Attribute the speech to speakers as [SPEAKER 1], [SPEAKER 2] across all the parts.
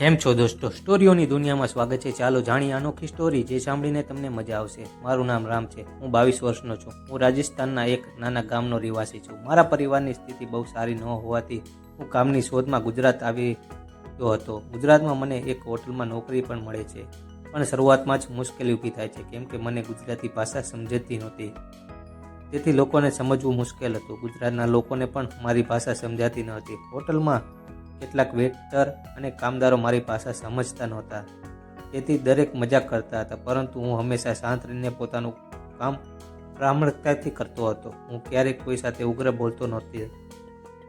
[SPEAKER 1] કેમ છો દોસ્તો? સ્ટોરીઓની દુનિયામાં સ્વાગત છે. ચાલો જાણીએ અનોખી સ્ટોરી જે સાંભળીને તમને મજા આવશે. મારું નામ રામ છે. હું 22 વર્ષનો છું. હું રાજસ્થાનના એક નાના ગામનો રહેવાસી છું. મારા પરિવારની સ્થિતિ બહુ સારી ન હોવાથી હું કામની શોધમાં ગુજરાત આવ્યો હતો. ગુજરાતમાં મને એક હોટલમાં નોકરી પણ મળે છે, પણ શરૂઆતમાં જ મુશ્કેલી ઊભી થાય છે કેમ કે મને ગુજરાતી ભાષા સમજતી નહોતી. તેથી લોકોને સમજવું મુશ્કેલ હતું. ગુજરાતના લોકોને પણ મારી ભાષા સમજાતી ન હતી. હોટલમાં કેટલાક વેટર અને કામદારો મારી ભાષા સમજતા નહોતા, તેથી દરેક મજાક કરતા હતા, પરંતુ હું હંમેશા શાંત રહીને પોતાનું કામ પ્રામાણિકતાથી કરતો હતો. હું ક્યારેક કોઈ સાથે ઉગ્ર બોલતો નહોતી.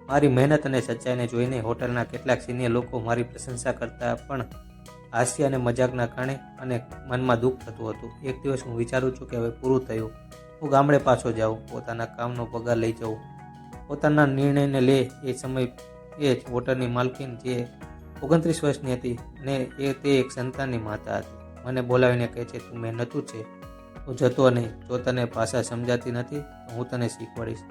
[SPEAKER 1] મારી મહેનત અને સચ્ચાઈને જોઈને હોટલના કેટલાક સિનિયર લોકો મારી પ્રશંસા કરતા, પણ હાસ્ય અને મજાકના કારણે અને મનમાં દુઃખ થતું હતું. એક દિવસ હું વિચારું છું કે હવે પૂરું થયું, હું ગામડે પાછો જાઉં, પોતાના કામનો પગાર લઈ જાઉં. પોતાના નિર્ણયને લે એ સમય એ જ હોટલની માલકીન જે 29 વર્ષની હતી અને તે એક સંતાનની માતા હતી, મને બોલાવીને કહે છે, તું મહેનતું છે, તું જતો નહીં. જો તને ભાષા સમજાતી નથી તો હું તને શીખવાડીશ.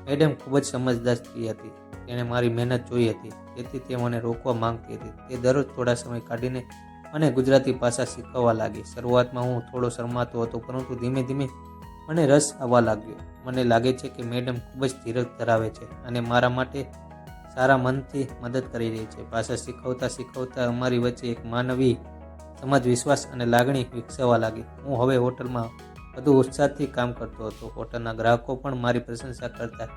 [SPEAKER 1] મેડમ ખૂબ જ સમજદાર સ્ત્રી હતી. તેણે મારી મહેનત જોઈ હતી, તેથી તે મને રોકવા માંગતી હતી. તે દરરોજ થોડા સમય કાઢીને મને ગુજરાતી ભાષા શીખવવા લાગી. શરૂઆતમાં હું થોડો શરમાતો હતો, પરંતુ ધીમે ધીમે મને રસ આવવા લાગ્યો. મને લાગે છે કે મેડમ ખૂબ જ ધીરજ ધરાવે છે અને મારા માટે સારા મનથી મદદ કરી રહી છે. ભાષા શીખવતા શીખવતા અમારી વચ્ચે એક માનવી સમજ, વિશ્વાસ અને લાગણી વિકસાવવા લાગી. હું હવે હોટલમાં વધુ ઉત્સાહથી કામ કરતો હતો. હોટલના ગ્રાહકો પણ મારી પ્રશંસા કરતા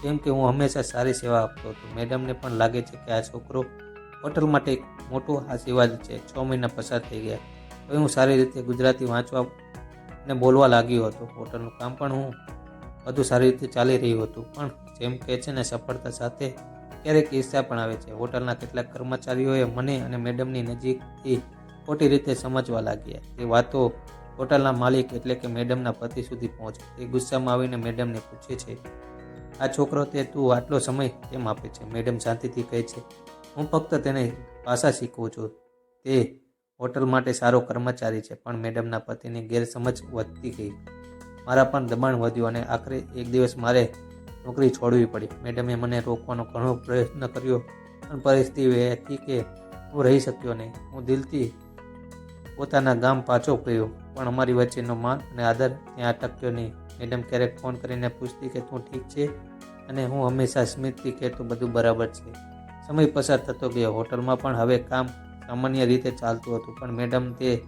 [SPEAKER 1] કેમ કે હું હંમેશા સારી સેવા આપતો હતો. મેડમને પણ લાગે છે કે આ છોકરો હોટલ માટે એક મોટો આશીર્વાદ છે. 6 મહિના પસાર થઈ ગયા. હવે હું સારી રીતે ગુજરાતી વાંચવા અને બોલવા લાગ્યો હતો. હોટલનું કામ પણ હું વધુ સારી રીતે ચાલી રહ્યું હતું, પણ જેમ કહે છે ને, સફળતા સાથે ક્યારેક ઈર્ષ્યા પણ આવે છે. હોટલના કેટલાક કર્મચારીઓએ મને અને મેડમની નજીકથી ખોટી રીતે સમજવા લાગ્યા. તે વાતો હોટલના માલિક એટલે કે મેડમના પતિ સુધી પહોંચે. તે ગુસ્સામાં આવીને મેડમને પૂછે છે, આ છોકરો તે તું આટલો સમય કેમ આપે છે? મેડમ શાંતિથી કહે છે, હું ફક્ત તેને ભાષા શીખવું છું. તે હોટલ માટે સારો કર્મચારી છે. પણ મેડમના પતિની ગેરસમજ વધતી ગઈ. મારા પણ દબાણ વધ્યું અને આખરે એક દિવસ મારે નોકરી છોડવી પડી. મેડમે મને રોકવાનો ઘણો પ્રયત્ન કર્યો, પણ પરિસ્થિતિ એ હતી કે હું રહી શક્યો નહીં. હું દિલથી પોતાના ગામ પાછો ગયો, પણ અમારી વચ્ચેનો માન અને આદર ત્યાં અટક્યો નહીં. મેડમ ક્યારેક ફોન કરીને પૂછતી કે તું ઠીક છે, અને હું હંમેશા સ્મિતથી કહેતો બધું બરાબર છે. સમય પસાર થતો ગયો. હોટલમાં પણ હવે કામ સામાન્ય રીતે ચાલતું હતું, પણ મેડમ તે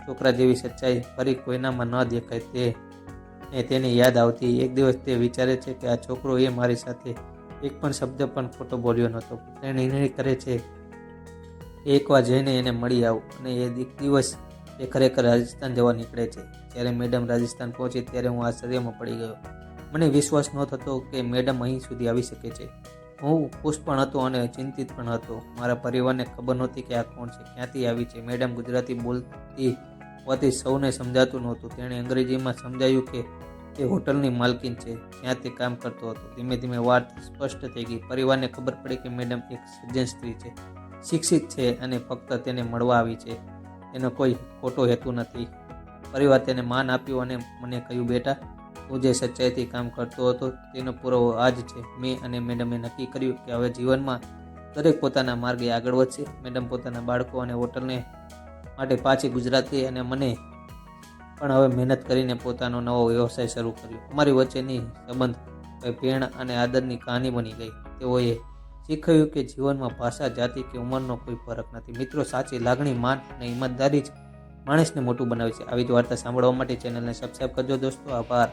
[SPEAKER 1] છોકરા જેવી સચ્ચાઈ ફરી કોઈનામાં ન દેખાય તેની યાદ આવતી. એક દિવસ તે વિચારે છે કે આ છોકરો એ મારી સાથે એક પણ શબ્દ પણ ખોટો બોલ્યો નહોતો. તે નિર્ણય કરે છે કે એકવાર જઈને એને મળી આવું, અને એ દિવસ એ ખરેખર રાજસ્થાન જવા નીકળે છે. જ્યારે મેડમ રાજસ્થાન પહોંચી ત્યારે હું આશ્ચર્યમાં પડી ગયો. મને વિશ્વાસ ન થતો કે મેડમ અહીં સુધી આવી શકે છે. હું ખુશ પણ હતો અને ચિંતિત પણ હતો. મારા પરિવારને ખબર નહોતી કે આ કોણ છે, ક્યાંથી આવી છે. મેડમ ગુજરાતી બોલતી હોવાથી સૌને સમજાતું નહોતું. તેણે અંગ્રેજીમાં સમજાવ્યું કે તે હોટલની માલકીન છે, જ્યાં તે કામ કરતો હતો. ધીમે ધીમે વાત સ્પષ્ટ થઈ ગઈ. પરિવારને ખબર પડી કે મેડમ એક સજ્જન સ્ત્રી છે, શિક્ષિત છે અને ફક્ત તેને મળવા આવી છે. તેનો કોઈ ખોટો હેતુ નથી. પરિવાર તેને માન આપ્યું અને મને કહ્યું, બેટા, તું જે સચ્ચાઈથી કામ કરતો હતો તેનો પુરાવો આ જ છે. મેં અને મેડમે નક્કી કર્યું કે હવે જીવનમાં દરેક પોતાના માર્ગે આગળ વધશે. મેડમ પોતાના બાળકો અને હોટલને માટે પાછી ગુજરાતી અને મને પણ હવે મહેનત કરીને પોતાનો નવો વ્યવસાય શરૂ કર્યો. અમારી વચ્ચેની સંબંધ હવે પ્રેરણા અને આદરની કહાની બની ગઈ. તેઓએ શીખવ્યું કે જીવનમાં ભાષા, જાતિ કે ઉંમરનો કોઈ ફરક નથી. મિત્રો, સાચી લાગણી, માન અને ઈમાનદારી જ માણસને મોટું બનાવે છે. આવી જ વાર્તા સાંભળવા માટે ચેનલને સબસ્ક્રાઈબ કરજો દોસ્તો. આભાર.